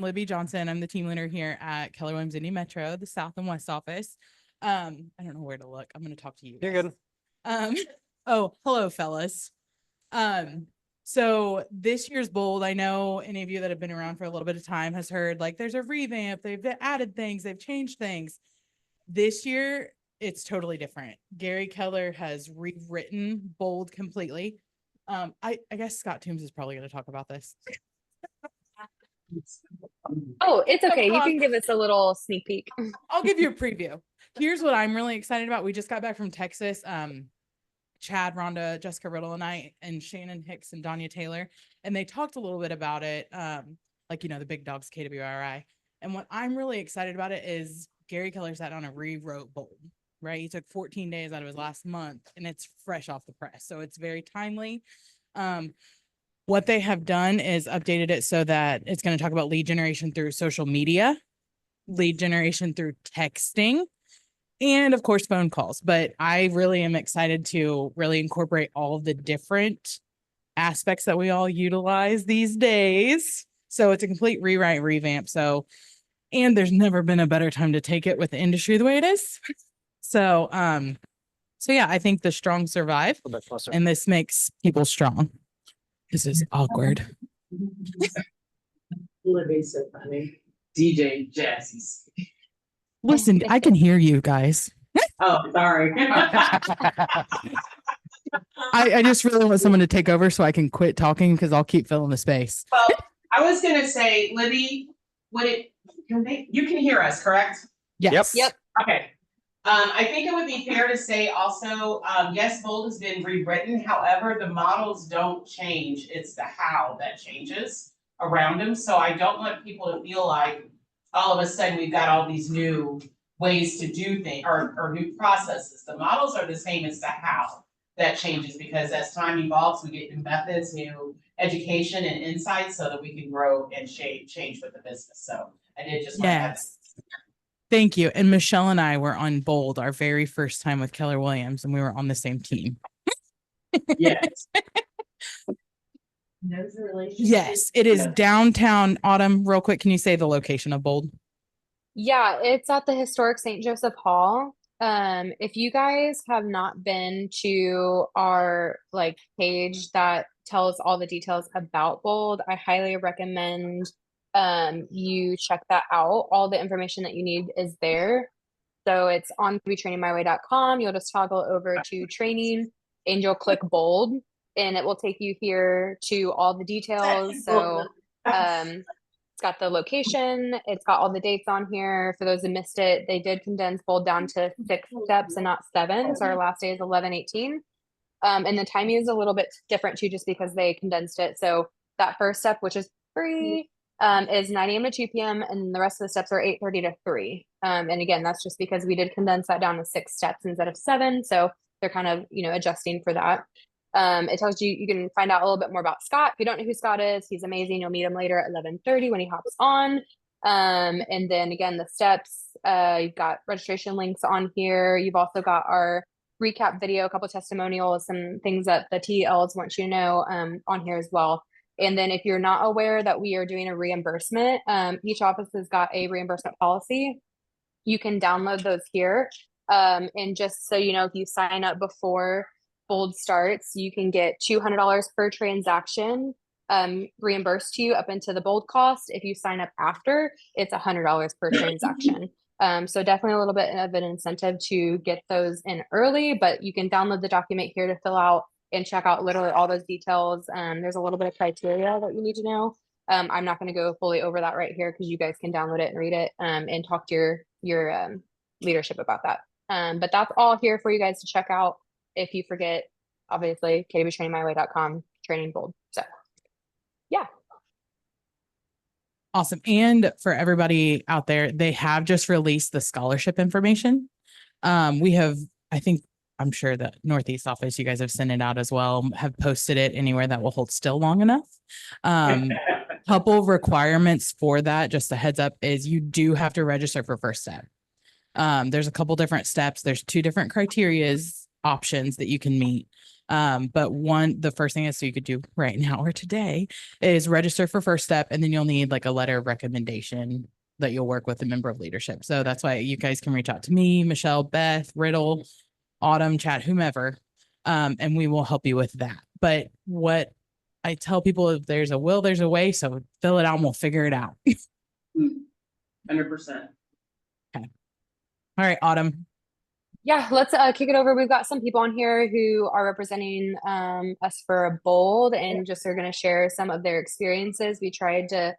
Libby Johnson. I'm the team leader here at Keller Williams Indy Metro, the South and West office. I don't know where to look. I'm going to talk to you. You're guys. good. Oh, hello, fellas. So this year's Bold, I know any of you that have been around for a little bit of time has heard like there's a revamp, they've added things, they've changed things. This year, it's totally different. Gary Keller has rewritten Bold completely. I guess Scott Toombs is probably going to talk about this. Oh, it's okay. You can give us a little sneak peek. I'll give you a preview. Here's what I'm really excited about. We just got back from Texas. Chad, Rhonda, Jessica Riddle, and I, and Shannon Hicks and Danya Taylor, and they talked a little bit about it. Like, the big dogs, KWRI. And what I'm really excited about it is Gary Keller sat down and rewrote Bold, right? He took 14 days out of his last month, and it's fresh off the press. So it's very timely. What they have done is updated it so that it's going to talk about lead generation through social media, lead generation through texting, and of course, phone calls. But I really am excited to really incorporate all of the different aspects that we all utilize these days. So it's a complete rewrite, revamp. So, and there's never been a better time to take it with the industry the way it is. So yeah, I think the strong survive, and this makes people strong. This is awkward. Libby's so funny. DJ Jazzy's. Listen, I can hear you guys. Oh, sorry. I just really want someone to take over so I can quit talking because I'll keep filling the space. Well, I was gonna say, Libby, you can hear us, correct? Yes. Yep. Okay. I think it would be fair to say also, yes, Bold has been rewritten. However, the models don't change. It's the how that changes around them. So I don't want people to feel like all of a sudden we've got all these new ways to do things or new processes. The models are the same as the how that changes, because as time evolves, we get new methods, new education and insights so that we can grow and change with the business. So I did just want to add that. Thank you. And Michelle and I were on Bold our very first time with Keller Williams, and we were on the same team. Yes. Yes, it is downtown. Autumn, real quick, can you say the location of Bold? Yeah, it's at the historic St. Joseph Hall. If you guys have not been to our page that tells all the details about Bold, I highly recommend you check that out. All the information that you need is there. So it's on trainingmyway.com. You'll just toggle over to training and you'll click Bold, and it will take you here to all the details. So it's got the location, it's got all the dates on here. For those who missed it, they did condense Bold down to 6 steps and not 7. So our last day is 11/18. And the timing is a little bit different too, just because they condensed it. So that first step, which is free, is 9 a.m. to 2 p.m. and the rest of the steps are 8:30 to 3. And again, that's just because we did condense that down to 6 steps instead of 7. So they're kind of, adjusting for that. It tells you can find out a little bit more about Scott. If you don't know who Scott is, he's amazing. You'll meet him later at 11:30 when he hops on. And then again, the steps, you've got registration links on here. You've also got our recap video, a couple of testimonials, some things that the TLs want you to know on here as well. And then if you're not aware that we are doing a reimbursement, each office has got a reimbursement policy. You can download those here. And just so you know, if you sign up before Bold starts, you can get $200 per transaction reimbursed to you up into the Bold cost. If you sign up after, it's $100 per transaction. So definitely a little bit of an incentive to get those in early, but you can download the document here to fill out and check out literally all those details. There's a little bit of criteria that you need to know. I'm not going to go fully over that right here because you guys can download it and read it and talk to your leadership about that. But that's all here for you guys to check out. If you forget, obviously, kbtrainingmyway.com, training Bold. So, yeah. Awesome. And for everybody out there, they have just released the scholarship information. We have, I'm sure the Northeast office, you guys have sent it out as well, have posted it anywhere that will hold still long enough. Couple requirements for that, just a heads up, is you do have to register for first step. There's a couple different steps. There's 2 different criterias options that you can meet. But the first thing is, so you could do right now or today is register for First Step, and then you'll need like a letter of recommendation that you'll work with a member of leadership. So that's why you guys can reach out to me, Michelle, Beth, Riddle, Autumn, Chad, whomever, and we will help you with that. But what I tell people, if there's a will, there's a way. So fill it out and we'll figure it out. 100%. All right, Autumn. Yeah, let's kick it over. We've got some people on here who are representing us for Bold and just are going to share some of their experiences. We tried to,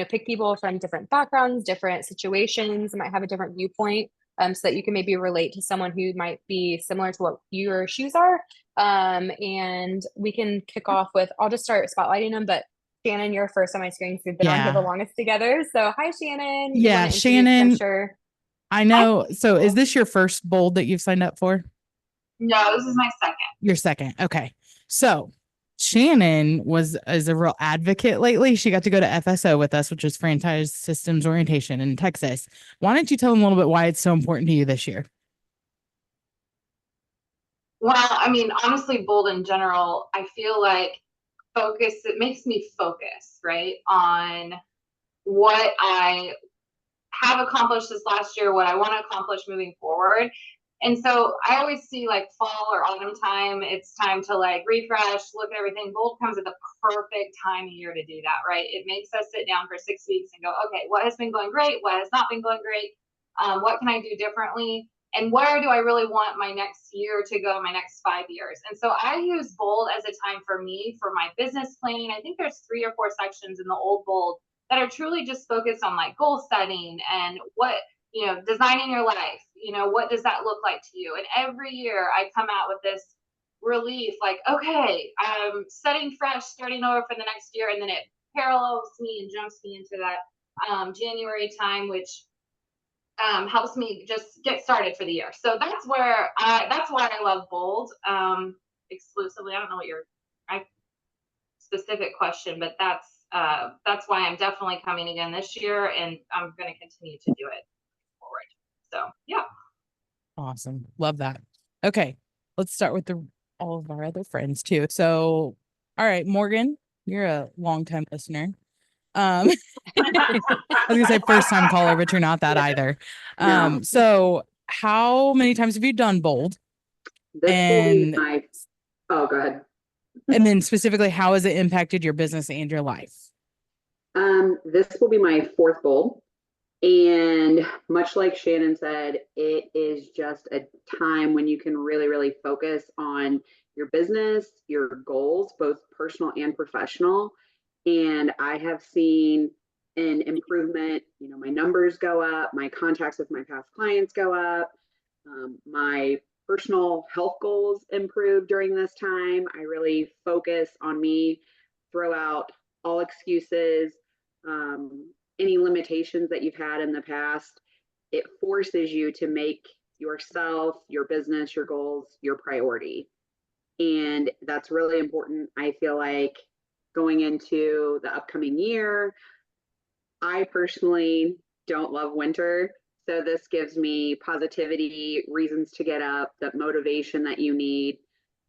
pick people from different backgrounds, different situations, might have a different viewpoint, so that you can maybe relate to someone who might be similar to what your shoes are. And we can kick off with, I'll just start spotlighting them, but Shannon, you're first on my screen. We've been on here the longest together. So hi, Shannon. Yeah, Shannon. I'm sure. I know. So is this your first Bold that you've signed up for? No, this is my second. Your second. Okay. So Shannon is a real advocate lately. She got to go to FSO with us, which is Franchise Systems Orientation in Texas. Why don't you tell them a little bit why it's so important to you this year? Well, honestly, Bold in general, I feel like it makes me focus, right, on what I have accomplished this last year, what I want to accomplish moving forward. And so I always see like fall or autumn time, it's time to like refresh, look at everything. Bold comes at the perfect time of year to do that, right? It makes us sit down for 6 weeks and go, okay, what has been going great? What has not been going great? What can I do differently? And where do I really want my next year to go, my next 5 years? And so I use Bold as a time for me, for my business planning. I think there's 3 or 4 sections in the old Bold that are truly just focused on like goal setting and what, designing your life, what does that look like to you? And every year I come out with this relief, like, okay, I'm setting fresh, starting over for the next year. And then it parallels me and jumps me into that January time, which helps me just get started for the year. So that's why I love Bold exclusively. I don't know what your specific question, but that's why I'm definitely coming again this year, and I'm going to continue to do it forward. So yeah. Awesome. Love that. Okay. Let's start with all of our other friends too. So, all right, Morgan, you're a longtime listener. I was gonna say first time caller, but you're not that either. No. So how many times have you done Bold? This will be my, oh, go ahead. And then specifically, how has it impacted your business and your life? This will be my 4th Bold. And much like Shannon said, it is just a time when you can really, really focus on your business, your goals, both personal and professional. And I have seen an improvement, my numbers go up, my contacts with my past clients go up, my personal health goals improve during this time. I really focus on me, throw out all excuses, any limitations that you've had in the past. It forces you to make yourself, your business, your goals, your priority. And that's really important. I feel like going into the upcoming year, I personally don't love winter. So this gives me positivity, reasons to get up, that motivation that you need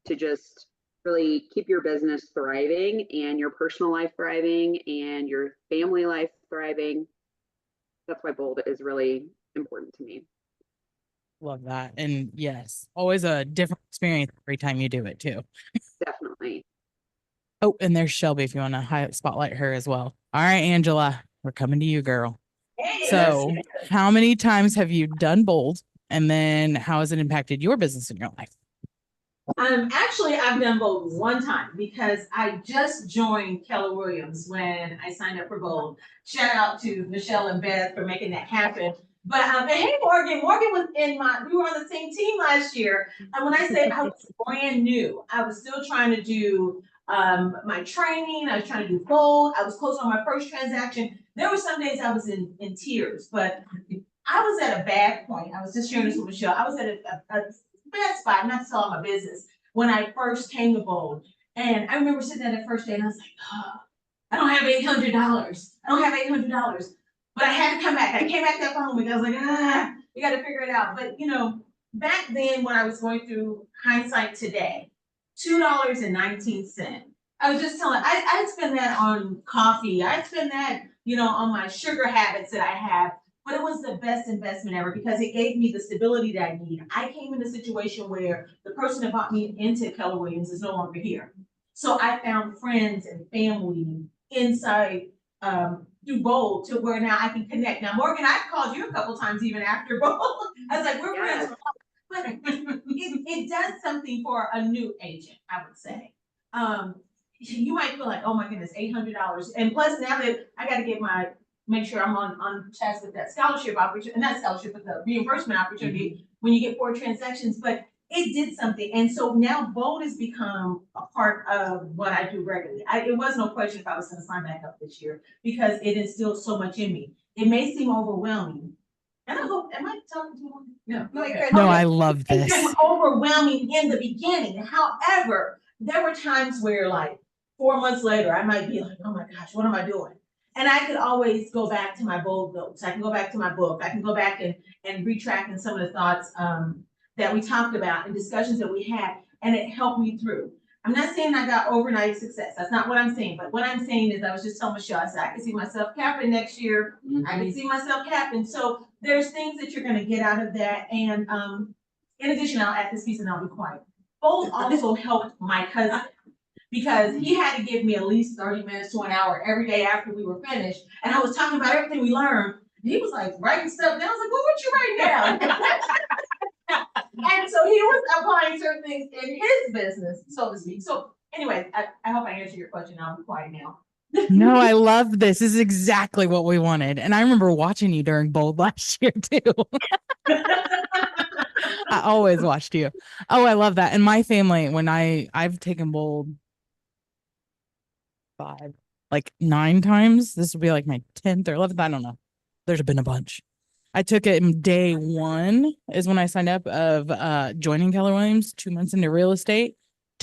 to just really keep your business thriving and your personal life thriving and your family life thriving. That's why Bold is really important to me. Love that. And yes, always a different experience every time you do it too. Definitely. Oh, and there's Shelby if you want to spotlight her as well. All right, Angela, we're coming to you, girl. So how many times have you done Bold? And then how has it impacted your business in your life? Actually, I've done Bold 1 time because I just joined Keller Williams when I signed up for Bold. Shout out to Michelle and Beth for making that happen. But and hey, Morgan was we were on the same team last year. And when I say I was brand new, I was still trying to do my training. I was trying to do Bold. I was close on my first transaction. There were some days I was in tears, but I was at a bad point. I was just sharing this with Michelle. I was at a bad spot, not to tell my business, when I first came to Bold. And I remember sitting there the first day and I was like, oh, I don't have $800. I don't have $800. But I had to come back. I came back that following week. I was like, we got to figure it out. But, back then when I was going through hindsight today, $2.19. I was just telling, I'd spend that on coffee. I'd spend that, on my sugar habits that I have. But it was the best investment ever because it gave me the stability that I need. I came in a situation where the person that brought me into Keller Williams is no longer here. So I found friends and family inside through Bold to where now I can connect. Now, Morgan, I've called you a couple times even after Bold. I was like, we're friends. But it does something for a new agent, I would say. You might feel like, oh my goodness, $800. And plus now that I got to make sure I'm on task with that scholarship opportunity, not scholarship, but the reimbursement opportunity when you get 4 transactions, but it did something. And so now Bold has become a part of what I do regularly. It was no question if I was going to sign back up this year because it instilled so much in me. It may seem overwhelming. And I hope, am I talking to you? No. No, I love this. It was overwhelming in the beginning. However, there were times where like 4 months later, I might be like, oh my gosh, what am I doing? And I could always go back to my Bold notes. I can go back to my book. I can go back and retract in some of the thoughts that we talked about and discussions that we had, and it helped me through. I'm not saying I got overnight success. That's not what I'm saying. But what I'm saying is I was just telling Michelle, I said, I can see myself capping next year. I can see myself capping. So there's things that you're going to get out of that. And in addition, I'll add this piece and I'll be quiet. Bold also helped my cousin because he had to give me at least 30 minutes to an hour every day after we were finished. And I was talking about everything we learned. And he was like writing stuff down. I was like, well, what you writing down? And so he was applying certain things in his business, so to speak. So anyway, I hope I answered your question. I'll be quiet now. No, I love this. This is exactly what we wanted. And I remember watching you during Bold last year too. I always watched you. Oh, I love that. And my family, when I've taken Bold 9 times. This will be like my 10th or 11th. I don't know. There's been a bunch. I took it in day 1 is when I signed up of joining Keller Williams 2 months into real estate.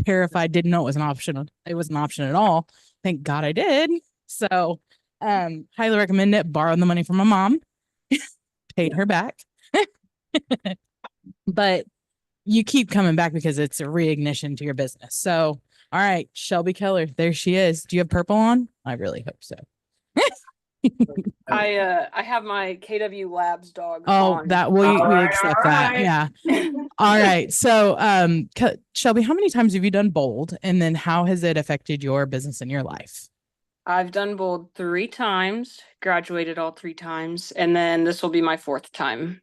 Terrified, didn't know it was an option. It wasn't an option at all. Thank God I did. So highly recommend it. Borrowed the money from my mom, paid her back. But you keep coming back because it's a reignition to your business. So, all right, Shelby Keller, there she is. Do you have purple on? I really hope so. I have my KW Labs dog. Oh, on. that we accept that. Yeah. All right. So, Shelby, how many times have you done Bold, and then how has it affected your business and your life? I've done Bold 3 times, graduated all 3 times, and then this will be my 4th time.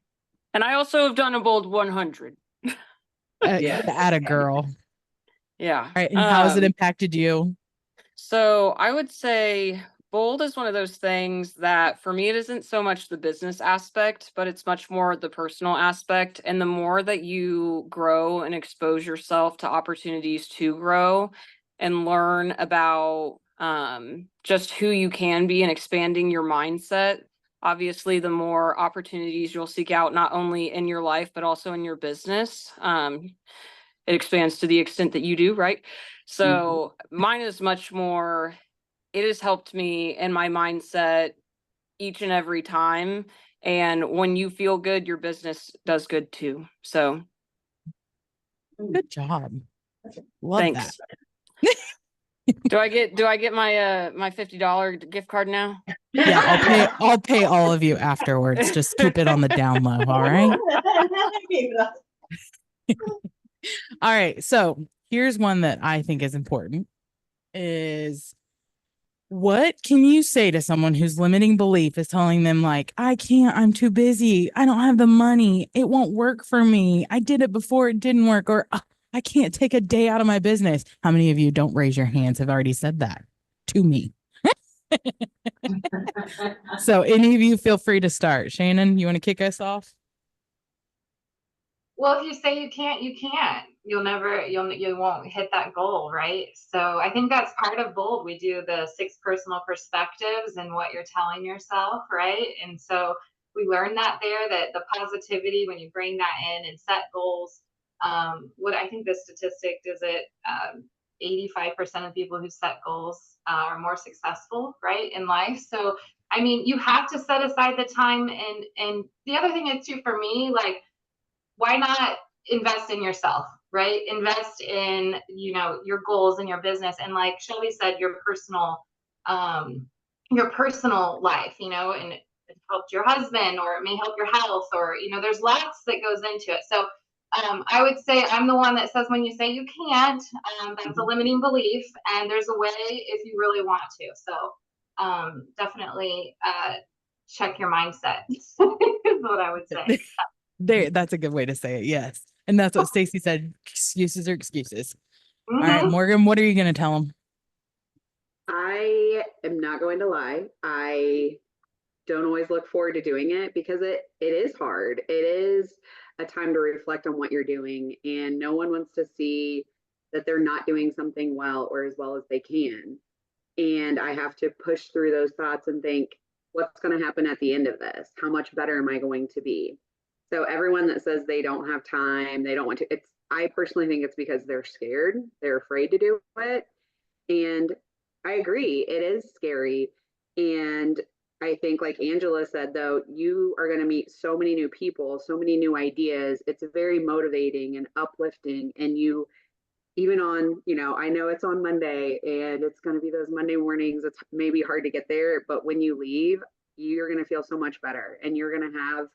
And I also have done a Bold 100. At a girl. Yeah. All right. And how has it impacted you? So I would say Bold is one of those things that for me, it isn't so much the business aspect, but it's much more the personal aspect. And the more that you grow and expose yourself to opportunities to grow and learn about just who you can be and expanding your mindset, obviously, the more opportunities you'll seek out, not only in your life, but also in your business. It expands to the extent that you do, right? So mine is much more, it has helped me in my mindset each and every time. And when you feel good, your business does good too. So good job. Love thanks. That. Do I get my my $50 gift card now? Yeah, I'll pay all of you afterwards. Just keep it on the down low, all right? All right. So here's one that I think is important is what can you say to someone whose limiting belief is telling them like, I can't, I'm too busy. I don't have the money. It won't work for me. I did it before. It didn't work. Or I can't take a day out of my business. How many of you, don't raise your hands, have already said that to me? So any of you feel free to start. Shannon, you want to kick us off? Well, if you say you can't, you can't. You won't hit that goal, right? So I think that's part of Bold. We do the 6 personal perspectives and what you're telling yourself, right? And so we learn that there, that the positivity, when you bring that in and set goals, what I think the statistic is it 85% of people who set goals are more successful, right, in life. So I mean, you have to set aside the time. And the other thing is too, for me, like, why not invest in yourself, right? Invest in, you know, your goals and your business. And like Shelby said, your personal life, you know, and it helped your husband, or it may help your health, or, you know, there's lots that goes into it. So I would say I'm the one that says when you say you can't, that's a limiting belief, and there's a way if you really want to. So definitely check your mindset is what I would say. There, that's a good way to say it. Yes. And that's what Stacy said. Excuses are excuses. All right, Mhm. Morgan, what are you going to tell them? I am not going to lie. I don't always look forward to doing it because it is hard. It is a time to reflect on what you're doing, and no one wants to see that they're not doing something well or as well as they can. And I have to push through those thoughts and think, what's going to happen at the end of this? How much better am I going to be? So everyone that says they don't have time, they don't want to, I personally think it's because they're scared. They're afraid to do it. And I agree, it is scary. And I think, like Angela said, though, you are going to meet so many new people, so many new ideas. It's very motivating and uplifting. And you, even on, you know, I know it's on Monday and it's going to be those Monday mornings. It's maybe hard to get there, but when you leave, you're going to feel so much better, and you're going to have,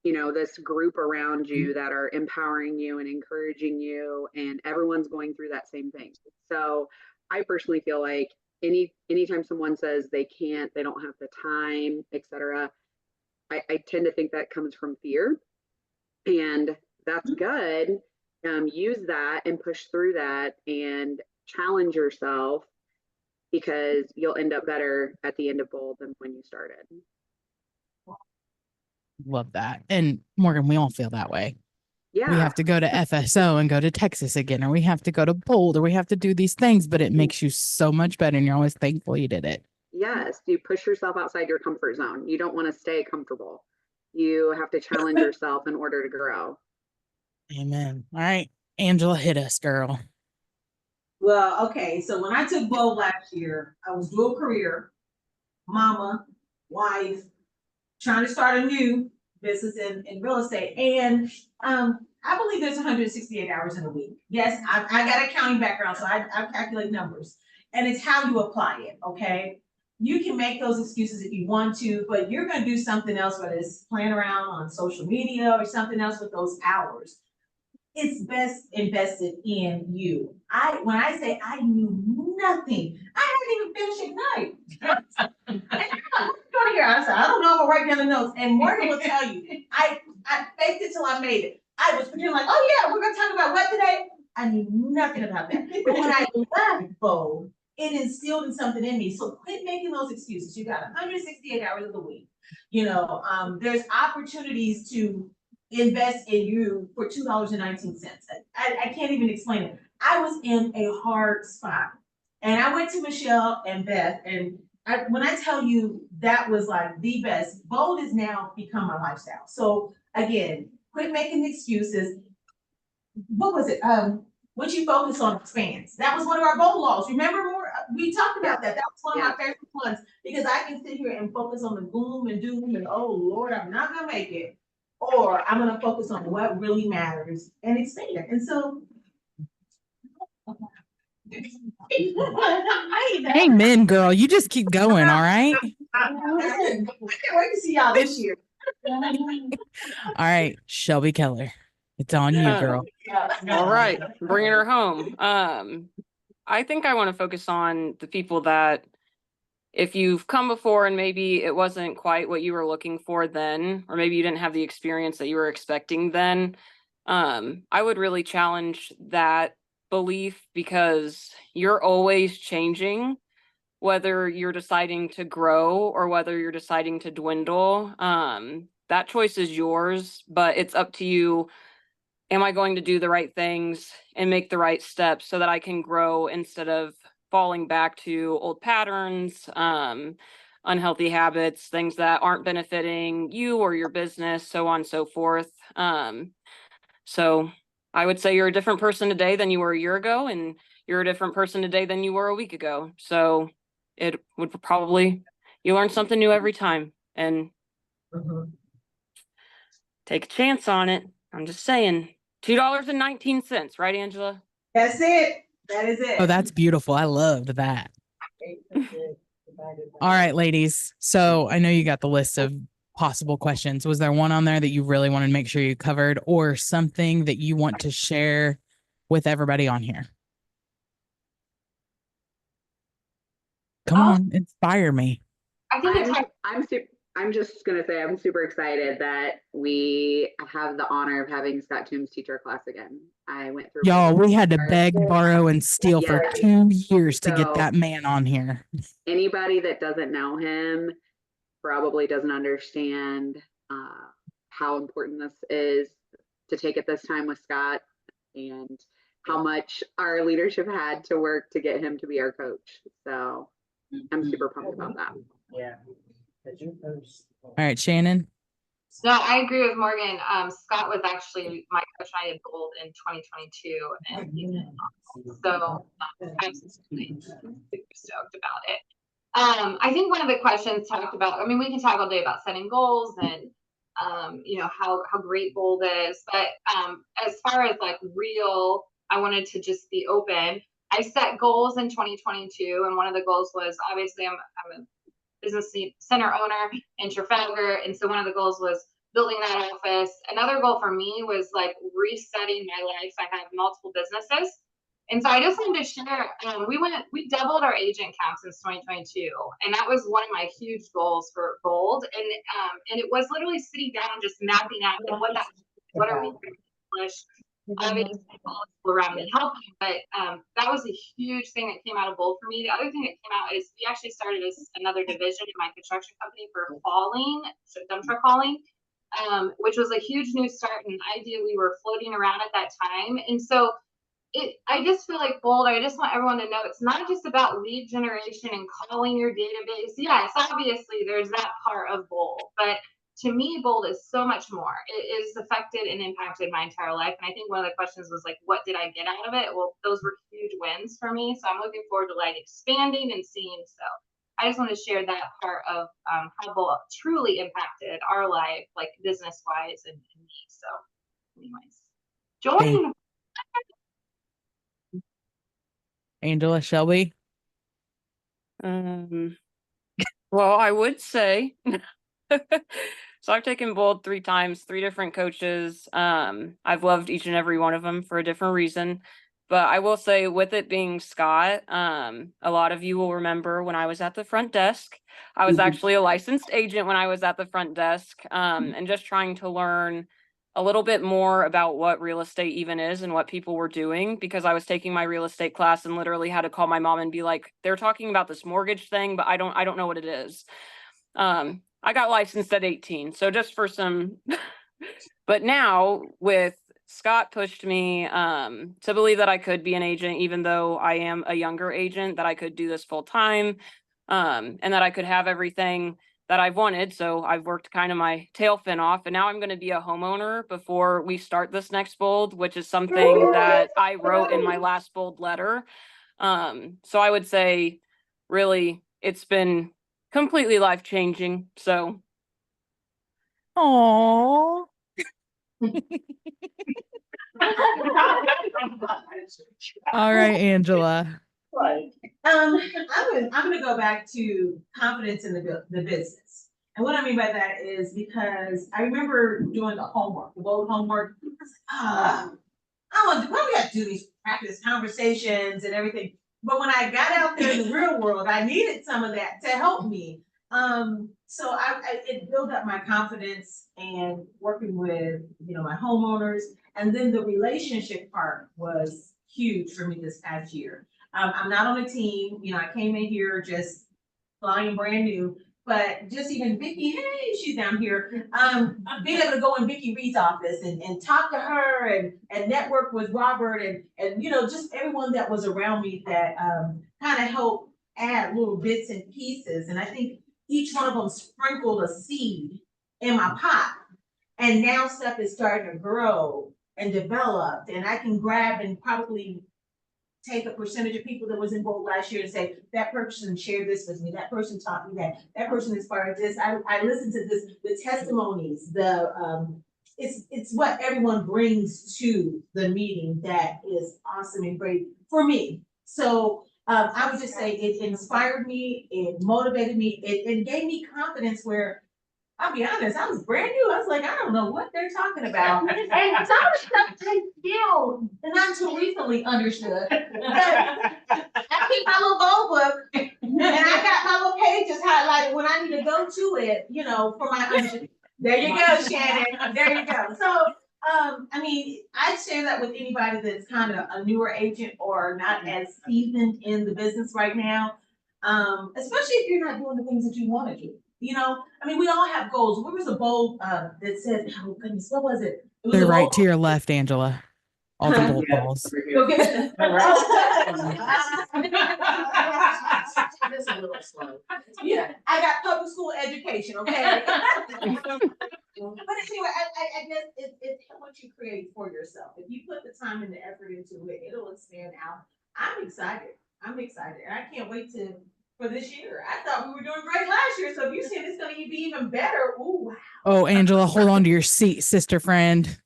you know, this group around you that are empowering you and encouraging you, and everyone's going through that same thing. So I personally feel like anytime someone says they can't, they don't have the time, etc., I tend to think that comes from fear, and that's good. Use that and push through that and challenge yourself, because you'll end up better at the end of bold than when you started. Love that. And Morgan, we all feel that way. Yeah. We have to go to FSO and go to Texas again, or we have to go to Bold, or we have to do these things, but it makes you so much better, and you're always thankful you did it. Yes, you push yourself outside your comfort zone. You don't want to stay comfortable. You have to challenge yourself in order to grow. Amen. All right, Angela, hit us, girl. Well, okay, so when I took Bold last year, I was dual career, mama, wife, trying to start a new business in real estate. And I believe there's 168 hours in a week. Yes, I got an accounting background, so I calculate numbers. And it's how you apply it, okay? You can make those excuses if you want to, but you're going to do something else, whether it's playing around on social media or something else with those hours. It's best invested in you. When I say I knew nothing, I hadn't even finished Ignite. And I'm going here. I said, I don't know if I'll write down the notes. And Morgan will tell you, I faked it till I made it. I was pretending like, oh yeah, we're going to talk about what today? I knew nothing about that. But when I left Bold, it instilled in something in me. So quit making those excuses. You got 168 hours of the week. You know, there's opportunities to invest in you for $2.19. I can't even explain it. I was in a hard spot, and I went to Michelle and Beth, and when I tell you that was like the best, Bold has now become my lifestyle. So again, quit making excuses. What was it? What you focus on expands. That was one of our Bold laws. Remember, we talked about that. That was one of my favorite ones, because I can sit here and focus on the gloom and doom and, oh Lord, I'm not gonna make it. Or I'm going to focus on what really matters and expand it. And so, Amen, girl. You just keep going, all right? I can't wait to see y'all this year. All right, Shelby Keller, it's on you, girl. All right, bringing her home. I think I want to focus on the people that, if you've come before and maybe it wasn't quite what you were looking for then, or maybe you didn't have the experience that you were expecting then, I would really challenge that belief, because you're always changing, whether you're deciding to grow or whether you're deciding to dwindle. That choice is yours, but it's up to you. Am I going to do the right things and make the right steps so that I can grow instead of falling back to old patterns, unhealthy habits, things that aren't benefiting you or your business, so on and so forth. So I would say you're a different person today than you were a year ago, and you're a different person today than you were a week ago. So it would probably, you learn something new every time, and take a chance on it. I'm just saying, $2.19, right, Angela? That's it. That is it. Oh, that's beautiful. I loved that. All right, ladies. So I know you got the list of possible questions. Was there one on there that you really wanted to make sure you covered, or something that you want to share with everybody on here? Come on, inspire me. I think it's I'm just gonna say I'm super excited that we have the honor of having Scott Toombs teach our class again. I went through Y'all, we had to beg, borrow, and steal for Yes. 2 years to get So- that man on here. Anybody that doesn't know him probably doesn't understand how important this is to take it this time with Scott, and how much our leadership had to work to get him to be our coach. So I'm super pumped about that. Yeah. All right, Shannon. No, I agree with Morgan. Scott was actually my coach. I did gold in 2022, and he's so I'm super stoked about it. I think one of the questions talked about. I mean, we can talk all day about setting goals and you know how great bold is, but as far as like real, I wanted to just be open. I set goals in 2022, and one of the goals was obviously I'm a business center owner in Trafalgar, and so one of the goals was building that office. Another goal for me was like resetting my life. I have multiple businesses, and so I just wanted to share. We doubled our agent count since 2022, and that was one of my huge goals for gold. And it was literally sitting down and just mapping out like, what are we going to accomplish. Obviously, all around and helping, but that was a huge thing that came out of bold for me. The other thing that came out is we actually started another division in my construction company for hauling, so dump truck hauling, which was a huge new start, and idea we were floating around at that time. And so I just feel like bold. I just want everyone to know it's not just about lead generation and calling your database. Yes, obviously there's that part of bold, but to me, bold is so much more. It is affected and impacted my entire life. And I think one of the questions was like, what did I get out of it? Well, those were huge wins for me. So I'm looking forward to like expanding and seeing. So I just want to share that part of how bold truly impacted our life, like business wise and me. So anyways, join. Angela, Shelby. Well, I would say so I've taken bold 3 times, 3 different coaches. I've loved each and every one of them for a different reason. But I will say, with it being Scott, a lot of you will remember when I was at the front desk. I was actually a licensed agent when I was at the front desk, and just trying to learn a little bit more about what real estate even is and what people were doing, because I was taking my real estate class and literally had to call my mom and be like, they're talking about this mortgage thing, but I don't know what it is. I got licensed at 18. So just for some, but now with Scott pushed me to believe that I could be an agent, even though I am a younger agent, that I could do this full time, and that I could have everything that I've wanted. So I've worked kind of my tail fin off, and now I'm going to be a homeowner before we start this next bold, which is something that I wrote in my last bold letter. So I would say really it's been completely life-changing. So Aww. All right, Angela. I'm gonna go back to confidence in the business. And what I mean by that is because I remember doing the homework, the bold homework. I was like, why do we have to do these practice conversations and everything? But when I got out there in the real world, I needed some of that to help me. So it built up my confidence and working with, my homeowners. And then the relationship part was huge for me this past year. I'm not on a team, I came in here just flying brand new, but just even Vicky, hey, she's down here. Being able to go in Vicky Reed's office and talk to her and network with Robert and just everyone that was around me that kind of helped add little bits and pieces. And I think each one of them sprinkled a seed in my pot. And now stuff is starting to grow and develop, and I can grab and probably take a percentage of people that was in bold last year and say, that person shared this with me, that person taught me that person inspired this. I listened to this, the testimonies, the it's what everyone brings to the meeting that is awesome and great for me. So I would just say it inspired me, it motivated me, it gave me confidence where I'll be honest, I was brand new. I was like, I don't know what they're talking about. And some of the stuff I still not until recently understood. But I keep my little gold book and I got my little pages highlighted when I need to go to it, you know, for my understanding. There you go, Shannon. There you go. So I mean, I'd share that with anybody that's kind of a newer agent or not as seasoned in the business right now. Especially if you're not doing the things that you want to do. You know, I mean, we all have goals. What was a goal that said, oh goodness, what was it? It was They're a right goal. to your left, Angela. All the bold balls. Okay. It's a little slow. Yeah, I got public school education, okay? But anyway, I guess it's what you create for yourself. If you put the time and the effort into it, it'll expand out. I'm excited. And I can't wait for this year. I thought we were doing great last year. So if you're saying it's going to be even better, ooh, wow. Oh, Angela, hold on to your seat, sister friend.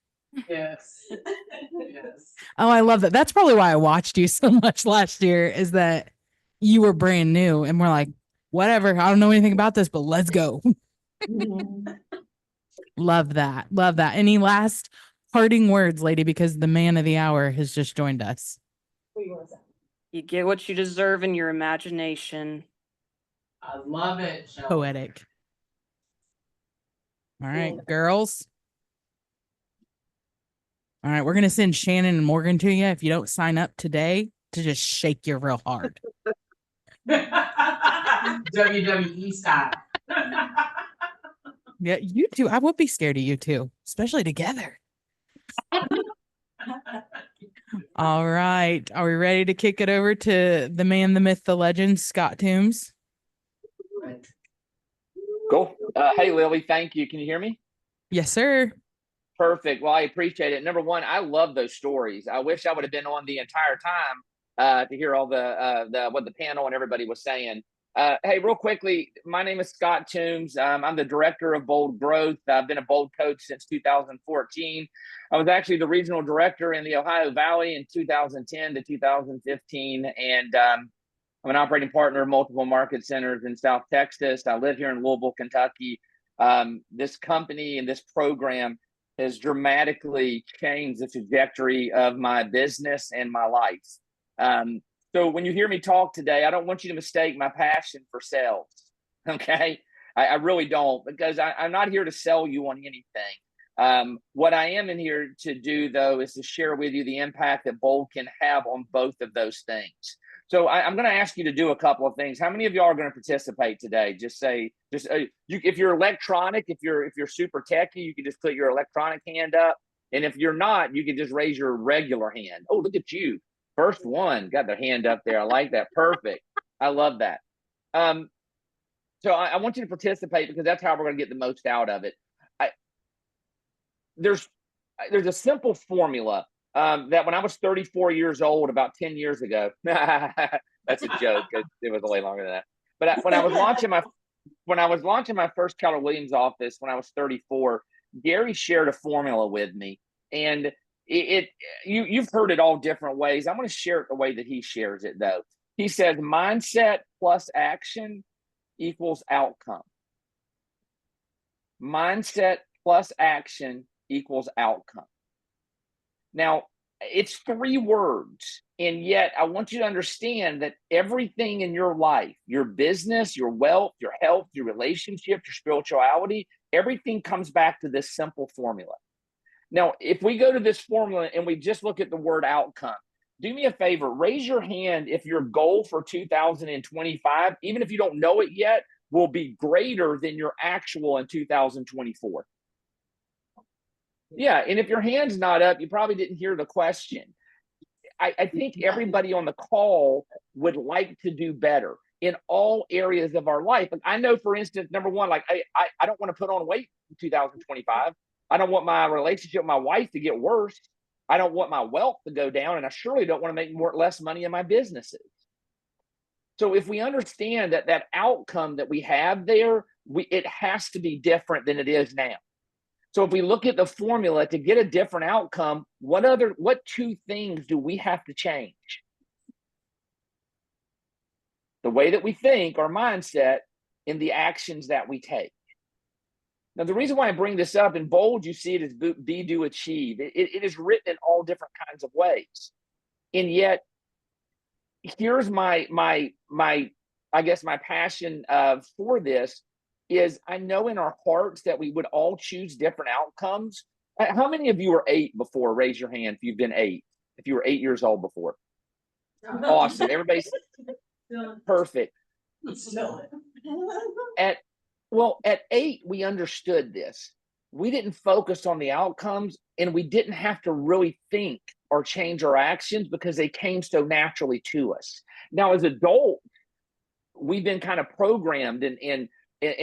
Yes. Yes. Oh, I love that. That's probably why I watched you so much last year, is that you were brand new and we're like, whatever, I don't know anything about this, but let's go. Love that. Love that. Any last parting words, lady, because the man of the hour has just joined us. What do you want to say? You get what you deserve in your imagination. I love it. Shelley. Poetic. All right, girls. All right, we're going to send Shannon and Morgan to you if you don't sign up today to just shake you real hard. WWE style. Yeah, you two. I would be scared of you two, especially together. All right. Are we ready to kick it over to the man, the myth, the legend, Scott Toombs? Cool. Hey, Lily, thank you. Can you hear me? Yes, sir. Perfect. Well, I appreciate it. Number one, I love those stories. I wish I would have been on the entire time to hear all the what the panel and everybody was saying. Hey, real quickly, my name is Scott Toombs. I'm the director of Bold Growth. I've been a Bold coach since 2014. I was actually the regional director in the Ohio Valley in 2010 to 2015. And I'm an operating partner of multiple market centers in South Texas. I live here in Louisville, Kentucky. This company and this program has dramatically changed the trajectory of my business and my life. So when you hear me talk today, I don't want you to mistake my passion for sales. Okay. I really don't, because I'm not here to sell you on anything. What I am in here to do, though, is to share with you the impact that Bold can have on both of those things. So I'm going to ask you to do a couple of things. How many of y'all are going to participate today? Just if you're electronic, if you're super techy, you can just put your electronic hand up. And if you're not, you can just raise your regular hand. Oh, look at you. First one got their hand up there. I like that. Perfect. I love that. So I want you to participate because that's how we're going to get the most out of it. There's a simple formula that when I was 34 years old, about 10 years ago, that's a joke. It was way longer than that. But when I was launching my first Keller Williams office when I was 34, Gary shared a formula with me, and you've heard it all different ways. I'm going to share it the way that he shares it, though. He says mindset plus action equals outcome. Mindset plus action equals outcome. Now, it's 3 words, and yet I want you to understand that everything in your life, your business, your wealth, your health, your relationship, your spirituality, everything comes back to this simple formula. Now, if we go to this formula and we just look at the word outcome, do me a favor, raise your hand if your goal for 2025, even if you don't know it yet, will be greater than your actual in 2024. Yeah, and if your hand's not up, you probably didn't hear the question. I think everybody on the call would like to do better in all areas of our life. And I know, for instance, number one, like I don't want to put on weight in 2025. I don't want my relationship with my wife to get worse. I don't want my wealth to go down, and I surely don't want to make less money in my businesses. So if we understand that outcome that we have there, it has to be different than it is now. So if we look at the formula to get a different outcome, what two things do we have to change? The way that we think, our mindset, and the actions that we take. Now, the reason why I bring this up, in bold, you see it as be, do, achieve. It is written in all different kinds of ways. And yet, here's my I guess my passion for this is I know in our hearts that we would all choose different outcomes. How many of you were 8 before? Raise your hand if you've been 8. If you were 8 years old before. Awesome. Everybody's perfect. At 8, we understood this. We didn't focus on the outcomes, and we didn't have to really think or change our actions because they came so naturally to us. Now, as adults, we've been kind of programmed and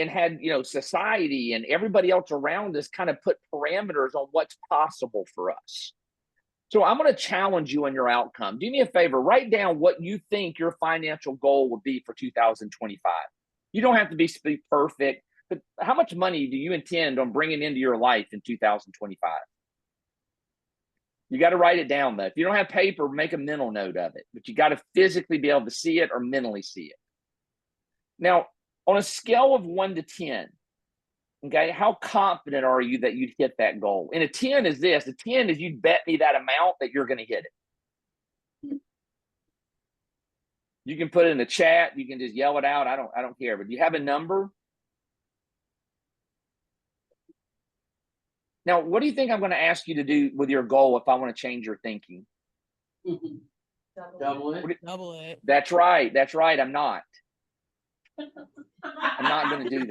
had, society and everybody else around us kind of put parameters on what's possible for us. So I'm going to challenge you on your outcome. Do me a favor, write down what you think your financial goal would be for 2025. You don't have to be perfect, but how much money do you intend on bringing into your life in 2025? You got to write it down, though. If you don't have paper, make a mental note of it, but you got to physically be able to see it or mentally see it. Now, on a scale of 1 to 10, okay, how confident are you that you'd hit that goal? And a 10 is this. A 10 is you'd bet me that amount that you're going to hit it. You can put it in the chat. You can just yell it out. I don't care. But do you have a number? Now, what do you think I'm going to ask you to do with your goal if I want to change your thinking? Double it. Double it. That's right. That's right. I'm not going to do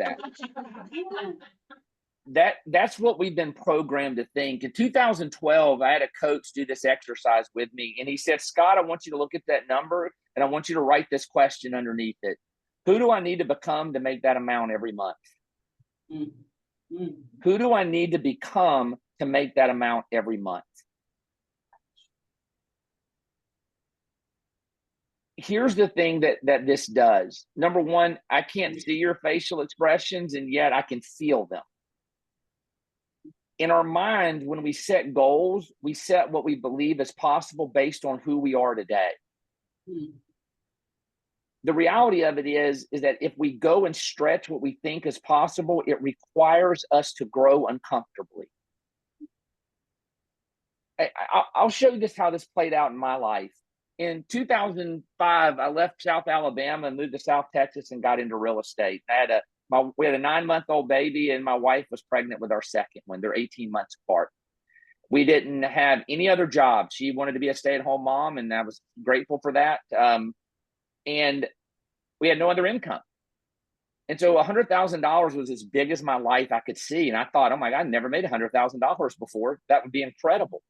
that. That's what we've been programmed to think. In 2012, I had a coach do this exercise with me, and he said, Scott, I want you to look at that number, and I want you to write this question underneath it. Who do I need to become to make that amount every month? Who do I need to become to make that amount every month? Here's the thing that this does. Number one, I can't see your facial expressions, and yet I can feel them. In our mind, when we set goals, we set what we believe is possible based on who we are today. The reality of it is that if we go and stretch what we think is possible, it requires us to grow uncomfortably. I'll show you how this played out in my life. In 2005, I left South Alabama and moved to South Texas and got into real estate. We had a 9-month-old baby, and my wife was pregnant with our second one. They're 18 months apart. We didn't have any other job. She wanted to be a stay-at-home mom, and I was grateful for that. And we had no other income. And so $100,000 was as big as my life I could see. And I thought, oh my God, I never made $100,000 before. That would be incredible.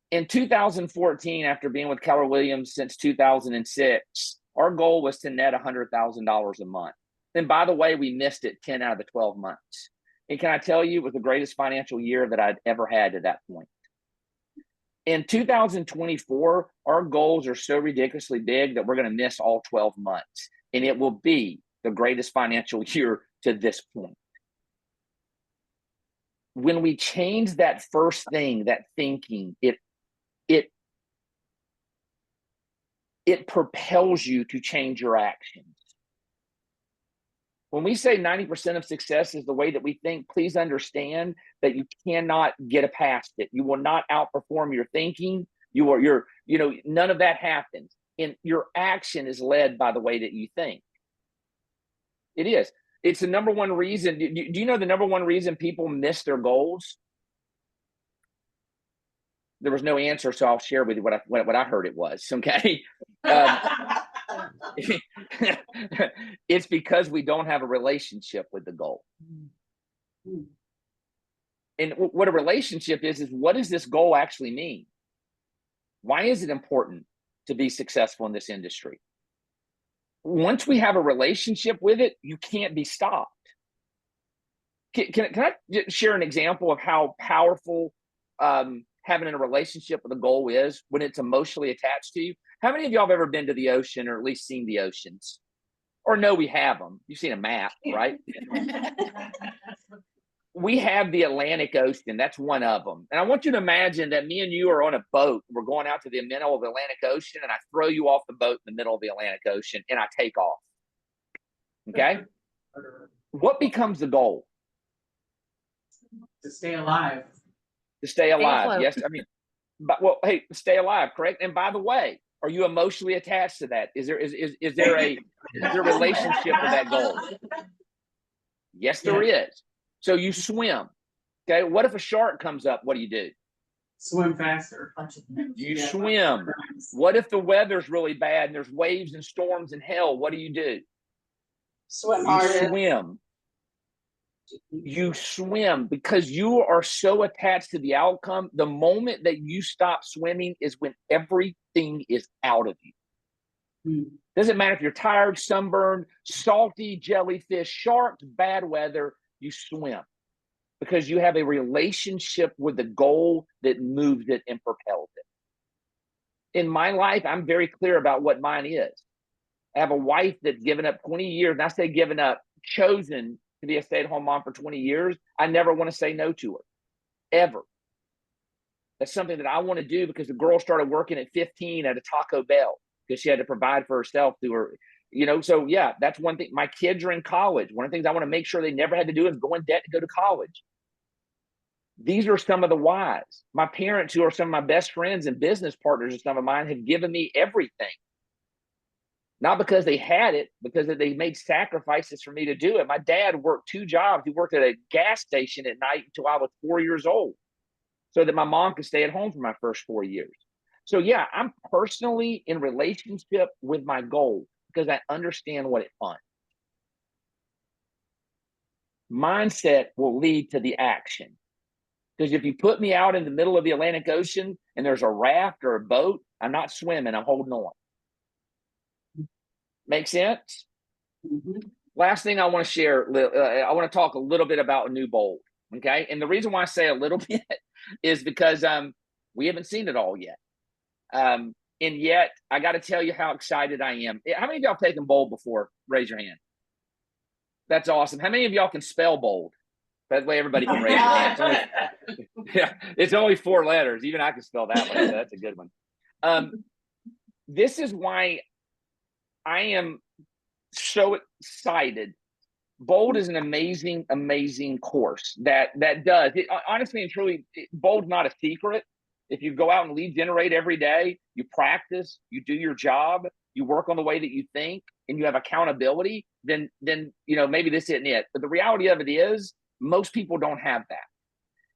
In 2014, after being with Keller Williams since 2006, our goal was to net $100,000 a month. And by the way, we missed it 10 out of the 12 months. And can I tell you, it was the greatest financial year that I'd ever had to that point. In 2024, our goals are so ridiculously big that we're going to miss all 12 months. And it will be the greatest financial year to this point. When we change that first thing, that thinking, it propels you to change your actions. When we say 90% of success is the way that we think, please understand that you cannot get past it. You will not outperform your thinking. None of that happens. And your action is led by the way that you think. It is. It's the number one reason. Do you know the number one reason people miss their goals? There was no answer, so I'll share with you what I heard it was. Okay. It's because we don't have a relationship with the goal. And what a relationship is what does this goal actually mean? Why is it important to be successful in this industry? Once we have a relationship with it, you can't be stopped. Can I share an example of how powerful having a relationship with a goal is when it's emotionally attached to you? How many of y'all have ever been to the ocean or at least seen the oceans? Or know we have them? You've seen a map, right? we have the Atlantic Ocean. That's one of them. And I want you to imagine that me and you are on a boat. We're going out to the middle of the Atlantic Ocean, and I throw you off the boat in the middle of the Atlantic Ocean, and I take off. Okay? What becomes the goal? To stay alive. To stay alive. afloat. Yes. I mean, but well, hey, stay alive, correct? And by the way, are you emotionally attached to that? Is there a relationship with that goal? Yes, there is. So you swim. Okay. What if a shark comes up? What do? Swim faster. You swim. What if the weather's really bad and there's waves and storms and hell? What do? Swim You harder. swim. You swim because you are so attached to the outcome. The moment that you stop swimming is when everything is out of you. Doesn't matter if you're tired, sunburned, salty, jellyfish, sharks, bad weather, you swim because you have a relationship with the goal that moves it and propels it. In my life, I'm very clear about what mine is. I have a wife that's given up 20 years, and I say given up, chosen to be a stay-at-home mom for 20 years. I never want to say no to her, ever. That's something that I want to do because the girl started working at 15 at a Taco Bell because she had to provide for herself through her, so yeah, that's one thing. My kids are in college. One of the things I want to make sure they never had to do is go in debt to go to college. These are some of the whys. My parents, who are some of my best friends and business partners and some of mine, have given me everything. Not because they had it, because they made sacrifices for me to do it. My dad worked 2 jobs. He worked at a gas station at night until I was 4 years old so that my mom could stay at home for my first 4 years. So yeah, I'm personally in relationship with my goal because I understand what it funds. Mindset will lead to the action. Because if you put me out in the middle of the Atlantic Ocean and there's a raft or a boat, I'm not swimming, I'm holding on. Make sense? Last thing I want to share, I want to talk a little bit about a new bold. Okay. And the reason why I say a little bit is because we haven't seen it all yet. And yet I got to tell you how excited I am. How many of y'all taken bold before? Raise your hand. That's awesome. How many of y'all can spell bold? That way everybody can raise their hand. It's only 4 letters. Even I can spell that one. So that's a good one. This is why I am so excited. Bold is an amazing, amazing course that does it, honestly and truly. Bold's not a secret. If you go out and lead generate every day, you practice, you do your job, you work on the way that you think, and you have accountability, then maybe this isn't it. But the reality of it is, most people don't have that.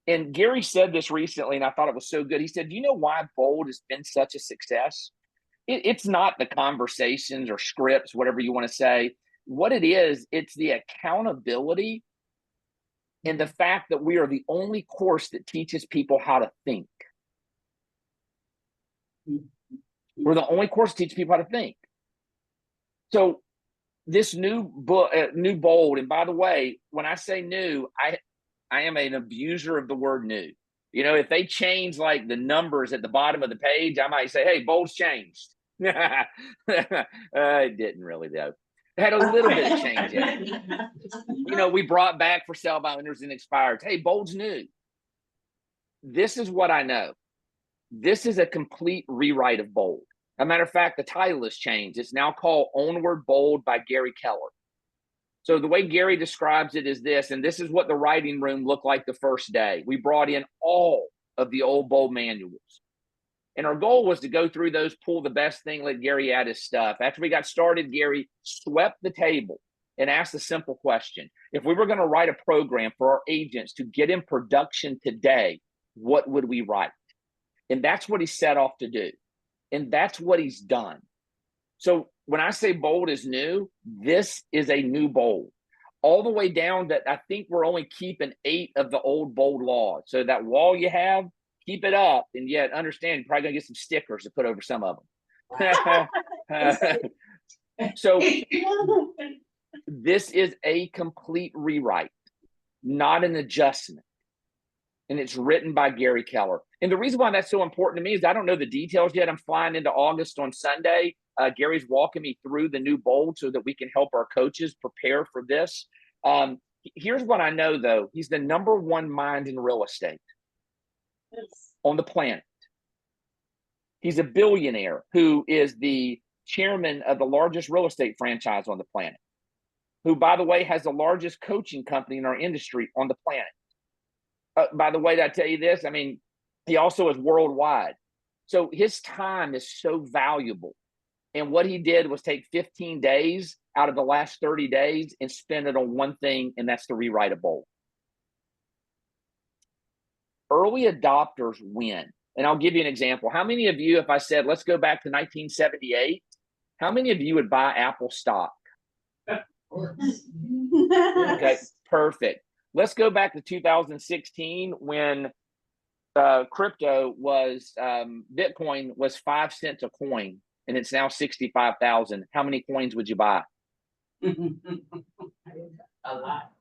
And Gary said this recently, and I thought it was so good. He said, "Do you know why Bold has been such a success? It's not the conversations or scripts, whatever you want to say. What it is, it's the accountability and the fact that we are the only course that teaches people how to think. We're the only course that teaches people how to think. So this new book, new Bold, and by the way, when I say new, I am an abuser of the word new. If they change like the numbers at the bottom of the page, I might say, hey, Bold's changed. It didn't really, though. It had a little bit of change in it. We brought back for sale by owners and expired. Hey, Bold's new. This is what I know. This is a complete rewrite of Bold. As a matter of fact, the title has changed. It's now called Onward Bold by Gary Keller. So the way Gary describes it is this, and this is what the writing room looked like the first day. We brought in all of the old Bold manuals. And our goal was to go through those, pull the best thing, let Gary add his stuff. After we got started, Gary swept the table and asked a simple question. If we were going to write a program for our agents to get in production today, what would we write? And that's what he set off to do. And that's what he's done. So when I say Bold is new, this is a new Bold. All the way down that I think we're only keeping 8 of the old Bold laws. So that wall you have, keep it up. And yet understand, you're probably going to get some stickers to put over some of them. So this is a complete rewrite, not an adjustment. And it's written by Gary Keller. And the reason why that's so important to me is I don't know the details yet. I'm flying into August on Sunday. Gary's walking me through the new Bold so that we can help our coaches prepare for this. Here's what I know, though. He's the #1 mind in real estate on the planet. He's a billionaire who is the chairman of the largest real estate franchise on the planet, who, by the way, has the largest coaching company in our industry on the planet. By the way, did I tell you this? I mean, he also is worldwide. So his time is so valuable. And what he did was take 15 days out of the last 30 days and spend it on one thing, and that's to rewrite a bold. Early adopters win. And I'll give you an example. How many of you, if I said, let's go back to 1978, how many of you would buy Apple stock? Okay, perfect. Let's go back to 2016 when crypto was, Bitcoin was 5 cents a coin, and it's now 65,000. How many coins would you buy? A lot.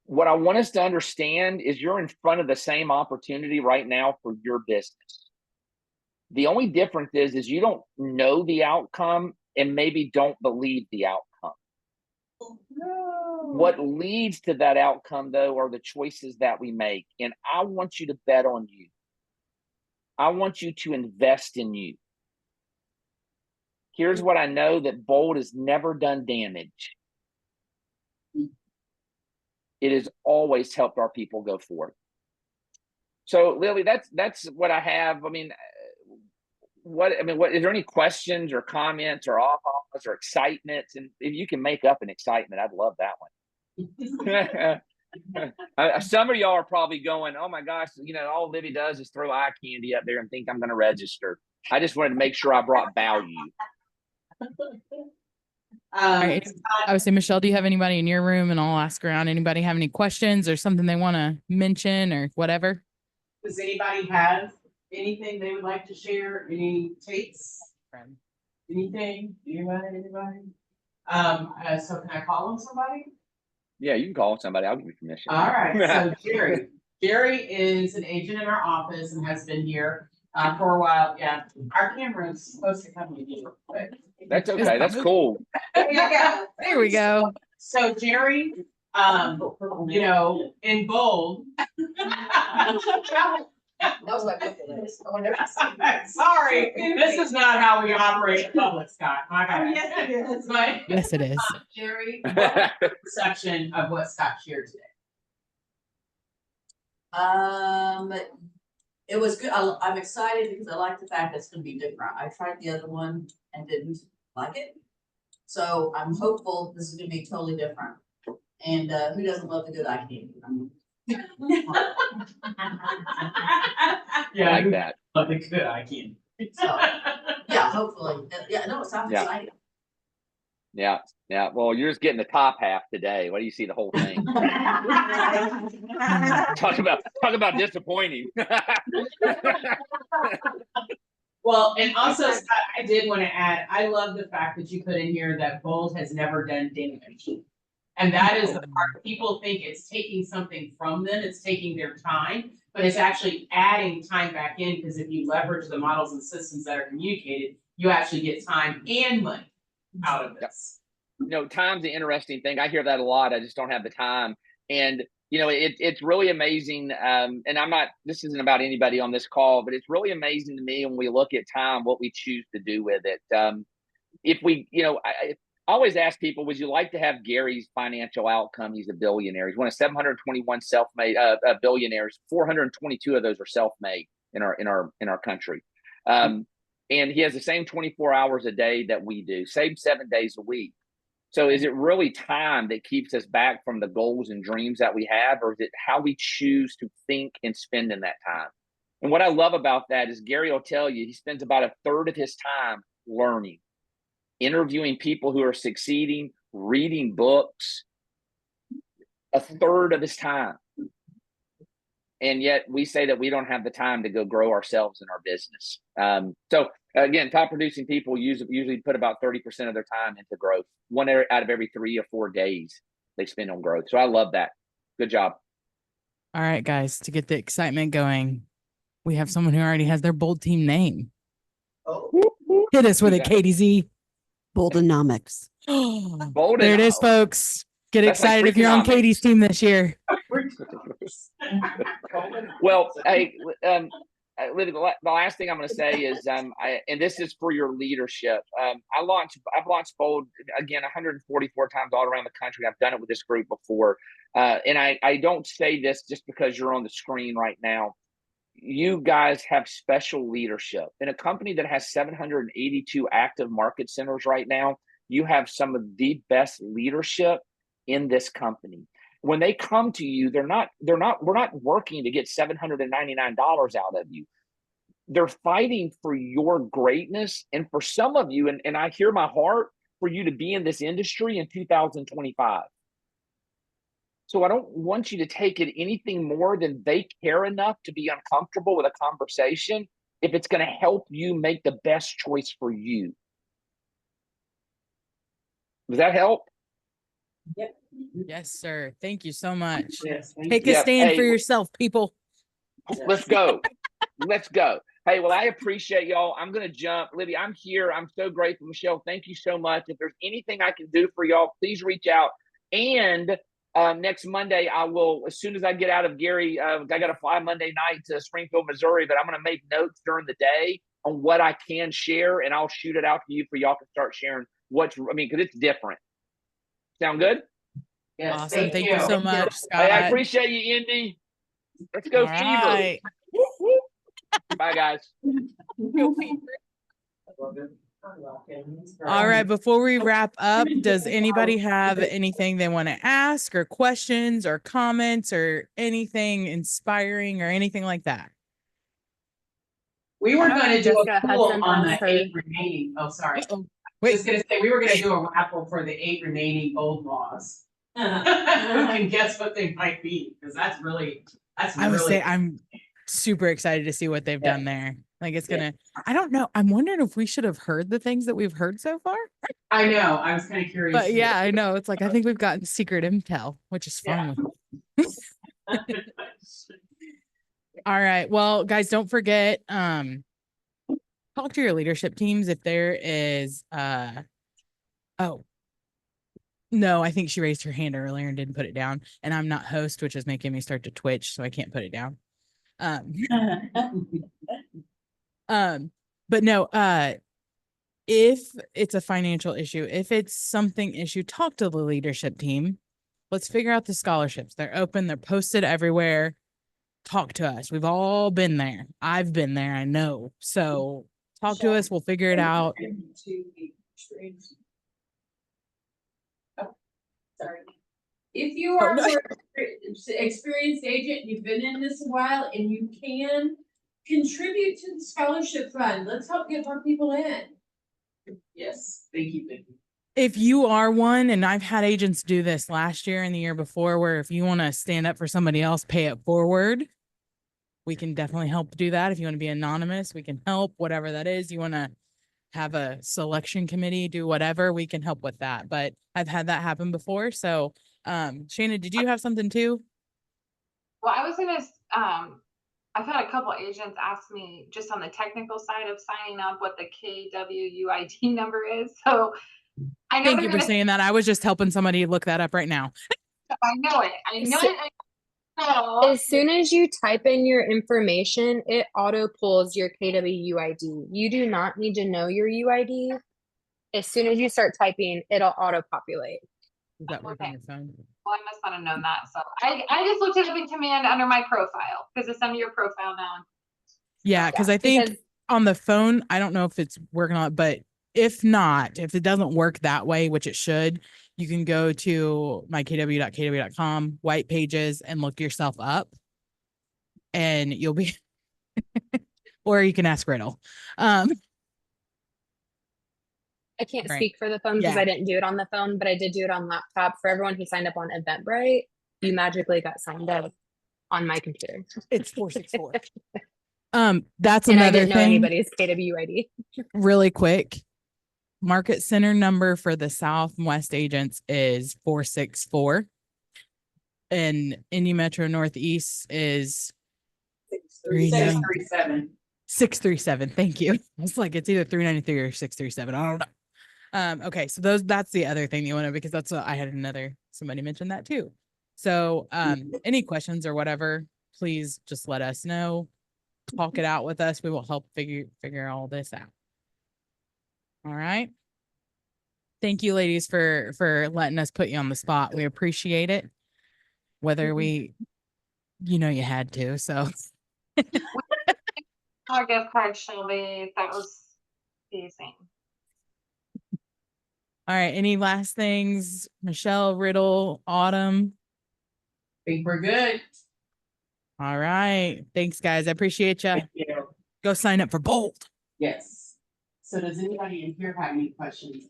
What I want us to understand is you're in front of the same opportunity right now for your business. The only difference is you don't know the outcome and maybe don't believe the outcome. What leads to that outcome, though, are the choices that we make. And I want you to bet on you. I want you to invest in you. Here's what I know, that bold has never done damage. It has always helped our people go forward. So, Lily, that's what I have. I mean, what is there any questions or comments or ahas or excitements? And if you can make up an excitement, I'd love that one. Some of y'all are probably going, oh my gosh, all Livy does is throw eye candy up there and think I'm going to register. I just wanted to make sure I brought value. All right. I would say, Michelle, do you have anybody in your room? And I'll ask around. Anybody have any questions or something they want to mention or whatever? Does anybody have anything they would like to share? Any takes? Anything? Anybody? So can I call on somebody? Yeah, you can call somebody. I'll give you permission. All right. So Jerry is an agent in our office and has been here for a while. Yeah, our camera is supposed to come with you. But that's okay. That's cool. There we go. So Jerry, in bold. That was my bucket list. I wonder Sorry, this is not how we operate in public, Scott. My God. Yes, it is. But Yes, it is. Jerry, what was your perception of what Scott shared today? It was good. I'm excited because I like the fact that it's going to be different. I tried the other one and didn't like it. So I'm hopeful this is going to be totally different. And who doesn't love the good eye candy? I mean, Yeah, I like that. Love the good eye candy. So, yeah, hopefully. Yeah, no, it sounds exciting. Yeah. Well, you're just getting the top half today. What do you see the whole thing? Talk about disappointing. Well, and also, Scott, I did want to add, I love the fact that you put in here that bold has never done damage. And that is the part people think it's taking something from them, it's taking their time, but it's actually adding time back in, because if you leverage the models and systems that are communicated, you actually get time and money out of this. Time's the interesting thing. I hear that a lot. I just don't have the time. And, it's really amazing. And this isn't about anybody on this call, but it's really amazing to me when we look at time, what we choose to do with it. If we, I always ask people, would you like to have Gary's financial outcome? He's a billionaire. He's one of 721 self-made billionaires. 422 of those are self-made in our country. And he has the same 24 hours a day that we do, same 7 days a week. So is it really time that keeps us back from the goals and dreams that we have, or is it how we choose to think and spend in that time? And what I love about that is Gary will tell you, he spends about a third of his time learning, interviewing people who are succeeding, reading books, a third of his time. And yet we say that we don't have the time to go grow ourselves in our business. So again, top producing people usually put about 30% of their time into growth. One out of every 3 or 4 days they spend on growth. So I love that. Good job. All right, guys, to get the excitement going, we have someone who already has their bold team name. Oh. Hit us with it, Katie Z. Boldenomics. There it is, folks. Get That's like excited if you're on Freakonomics. Katie's team this year. Well, hey, Libby, the last thing I'm going to say is, and this is for your leadership. I've launched Bold again 144 times all around the country. I've done it with this group before, and I don't say this just because you're on the screen right now. You guys have special leadership in a company that has 782 active market centers right now. You have some of the best leadership in this company. When they come to you, we're not working to get $799 out of you. They're fighting for your greatness. And for some of you, and I hear my heart for you to be in this industry in 2025. So I don't want you to take it anything more than they care enough to be uncomfortable with a conversation if it's going to help you make the best choice for you. Does that help? Yep. Yes, sir. Thank you so much. Yes, thank Take you. a stand for Hey, yourself, people. let's go. Let's go. Hey, well, I appreciate y'all. I'm going to jump. Libby, I'm here. I'm so grateful. Michelle, thank you so much. If there's anything I can do for y'all, please reach out. And next Monday, I will, as soon as I get out of Gary, I got to fly Monday night to Springfield, Missouri, but I'm going to make notes during the day on what I can share, and I'll shoot it out to you for y'all to start sharing because it's different. Sound good? Yes, Awesome. Thank you so much, Scott. Hey, I appreciate you, Indy. Let's go, All Fever. right. Bye, guys. All right. Before we wrap up, does anybody have anything they want to ask or questions or comments or anything inspiring or anything like that? We were going to do Jessica a pool Hudson on has the her- 8 remaining. Oh, sorry. Wait. Just gonna say we were gonna do a raffle for the 8 remaining old laws. Who can guess what they might be? Because that's I would say I'm super excited to see what they've done there. Like it's gonna, I don't know. I'm wondering if we should have heard the things that we've heard so far. I know. I was kind of curious. But yeah, I know. It's like I think we've gotten secret intel, which is fun. All right. Well, guys, don't forget, talk to your leadership teams if there is oh no, I think she raised her hand earlier and didn't put it down. And I'm not host, which is making me start to twitch, so I can't put it down. But no, if it's a financial issue, if it's something issue, talk to the leadership team. Let's figure out the scholarships. They're open, they're posted everywhere. Talk to us. We've all been there. I've been there, I know. So talk to us, we'll figure it out. Sorry. If you are an experienced agent, you've been in this a while, and you can contribute to the scholarship fund, let's help get more people in. Yes, thank you. If you are one, and I've had agents do this last year and the year before, where if you want to stand up for somebody else, pay it forward. We can definitely help do that. If you want to be anonymous, we can help, whatever that is. You want to have a selection committee, do whatever, we can help with that. But I've had that happen before. So, Shannon, did you have something too? Well, I was gonna, I've had a couple agents ask me just on the technical side of signing up what the KWUID number is. So I know Thank you for saying that. I was just helping somebody look that up right now. I know it. I know it. As soon as you type in your information, it auto pulls your KWUID. You do not need to know your UID. As soon as you start typing, it'll auto populate. Does that work on your phone? Well, I must not have known that. So I just looked it up in command under my profile because it's under your profile now. Yeah, because I think on the phone, I don't know if it's working on it, but if not, if it doesn't work that way, which it should, you can go to mykw.kw.com, white pages, and look yourself up and you'll be, or you can ask Riddle. I can't Right. speak for the phone because Yeah. I didn't do it on the phone, but I did do it on laptop. For everyone who signed up on Eventbrite, you magically got signed up on my computer. It's 464. That's And I another didn't know thing. anybody's KWID. Really quick. Market center number for the South and West agents is 464. And Indy Metro Northeast is 637. 637. Thank you. It's like it's either 393 or 637. I don't know. Okay, so that's the other thing you want to, because that's what I had another somebody mentioned that too. So any questions or whatever, please just let us know. Talk it out with us. We will help figure all this out. All right. Thank you, ladies, for letting us put you on the spot. We appreciate it. Whether we, you had to, so. Our gift card, Shelby. That was amazing. All right. Any last things? Michelle, Riddle, Autumn. Think we're good. All right. Thanks, guys. I appreciate you. Thank you. Go sign up for Bold. Yes. So does anybody in here have any questions